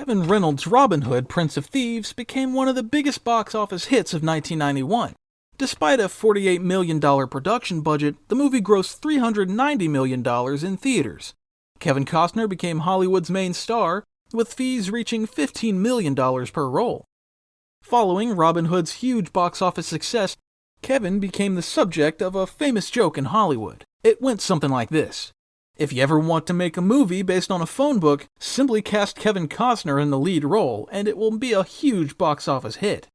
Kevin Reynolds' Robin Hood, Prince of Thieves became one of the biggest box office hits of 1991. Despite a $48 million production budget, the movie grossed $390 million in theaters. Kevin Costner became Hollywood's main star, with fees reaching $15 million per role. Following Robin Hood's huge box office success, Kevin became the subject of a famous joke in Hollywood. It went something like this. If you ever want to make a movie based on a phone book, simply cast Kevin Costner in the lead role, and it will be a huge box office hit.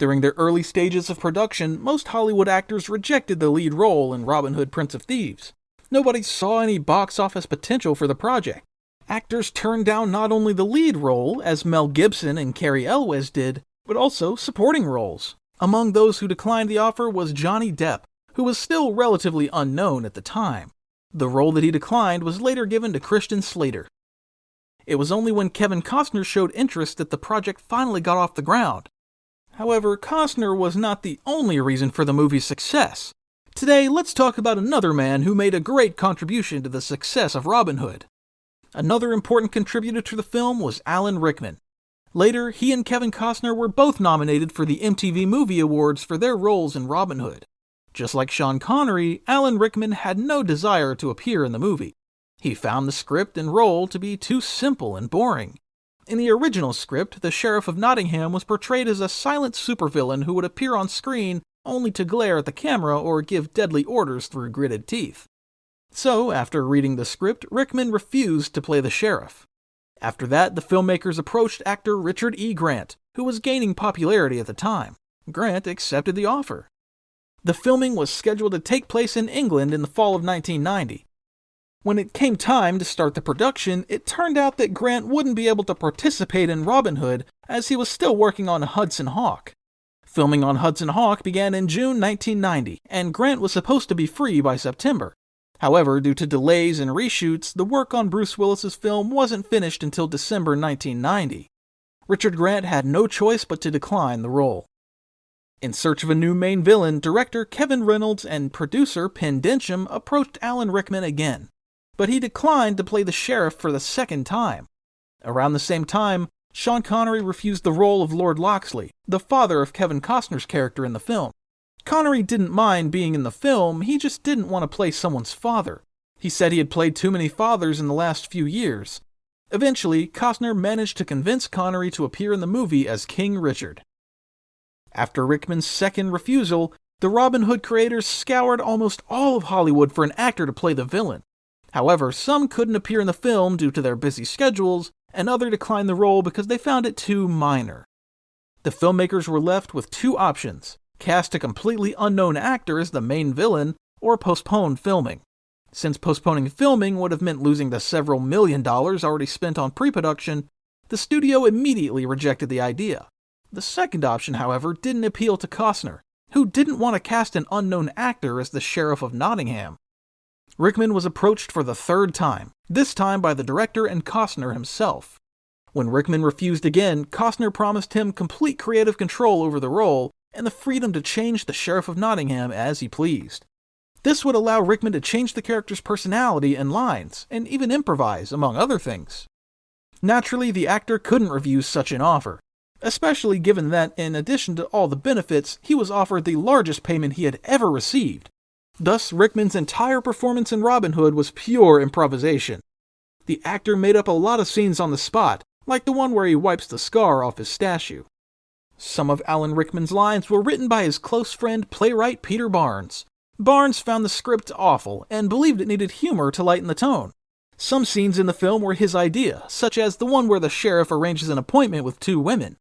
During their early stages of production, most Hollywood actors rejected the lead role in Robin Hood, Prince of Thieves. Nobody saw any box office potential for the project. Actors turned down not only the lead role, as Mel Gibson and Cary Elwes did, but also supporting roles. Among those who declined the offer was Johnny Depp, who was still relatively unknown at the time. The role that he declined was later given to Christian Slater. It was only when Kevin Costner showed interest that the project finally got off the ground. However, Costner was not the only reason for the movie's success. Today, let's talk about another man who made a great contribution to the success of Robin Hood. Another important contributor to the film was Alan Rickman. Later, he and Kevin Costner were both nominated for the MTV Movie Awards for their roles in Robin Hood. Just like Sean Connery, Alan Rickman had no desire to appear in the movie. He found the script and role to be too simple and boring. In the original script, the Sheriff of Nottingham was portrayed as a silent supervillain who would appear on screen only to glare at the camera or give deadly orders through gritted teeth. So, after reading the script, Rickman refused to play the sheriff. After that, the filmmakers approached actor Richard E. Grant, who was gaining popularity at the time. Grant accepted the offer. The filming was scheduled to take place in England in the fall of 1990. When it came time to start the production, it turned out that Grant wouldn't be able to participate in Robin Hood as he was still working on Hudson Hawk. Filming on Hudson Hawk began in June 1990, and Grant was supposed to be free by September. However, due to delays and reshoots, the work on Bruce Willis's film wasn't finished until December 1990. Richard Grant had no choice but to decline the role. In search of a new main villain, director Kevin Reynolds and producer Penn Densham approached Alan Rickman again, but he declined to play the sheriff for the second time. Around the same time, Sean Connery refused the role of Lord Loxley, the father of Kevin Costner's character in the film. Connery didn't mind being in the film, he just didn't want to play someone's father. He said he had played too many fathers in the last few years. Eventually, Costner managed to convince Connery to appear in the movie as King Richard. After Rickman's second refusal, the Robin Hood creators scoured almost all of Hollywood for an actor to play the villain. However, some couldn't appear in the film due to their busy schedules, and others declined the role because they found it too minor. The filmmakers were left with two options: cast a completely unknown actor as the main villain, or postpone filming. Since postponing filming would have meant losing the several $1 million already spent on pre-production, the studio immediately rejected the idea. The second option, however, didn't appeal to Costner, who didn't want to cast an unknown actor as the Sheriff of Nottingham. Rickman was approached for the third time, this time by the director and Costner himself. When Rickman refused again, Costner promised him complete creative control over the role and the freedom to change the Sheriff of Nottingham as he pleased. This would allow Rickman to change the character's personality and lines, and even improvise, among other things. Naturally, the actor couldn't refuse such an offer, especially given that, in addition to all the benefits, he was offered the largest payment he had ever received. Thus, Rickman's entire performance in Robin Hood was pure improvisation. The actor made up a lot of scenes on the spot, like the one where he wipes the scar off his statue. Some of Alan Rickman's lines were written by his close friend playwright Peter Barnes. Barnes found the script awful and believed it needed humor to lighten the tone. Some scenes in the film were his idea, such as the one where the sheriff arranges an appointment with two women.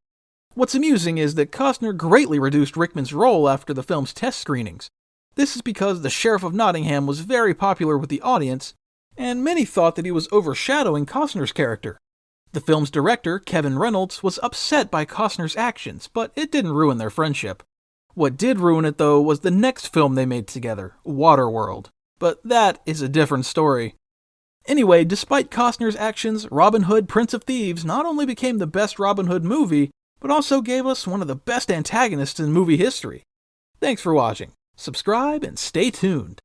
What's amusing is that Costner greatly reduced Rickman's role after the film's test screenings. This is because the Sheriff of Nottingham was very popular with the audience, and many thought that he was overshadowing Costner's character. The film's director, Kevin Reynolds, was upset by Costner's actions, but it didn't ruin their friendship. What did ruin it, though, was the next film they made together, Waterworld. But that is a different story. Anyway, despite Costner's actions, Robin Hood, Prince of Thieves not only became the best Robin Hood movie, but also gave us one of the best antagonists in movie history. Thanks for watching. Subscribe and stay tuned.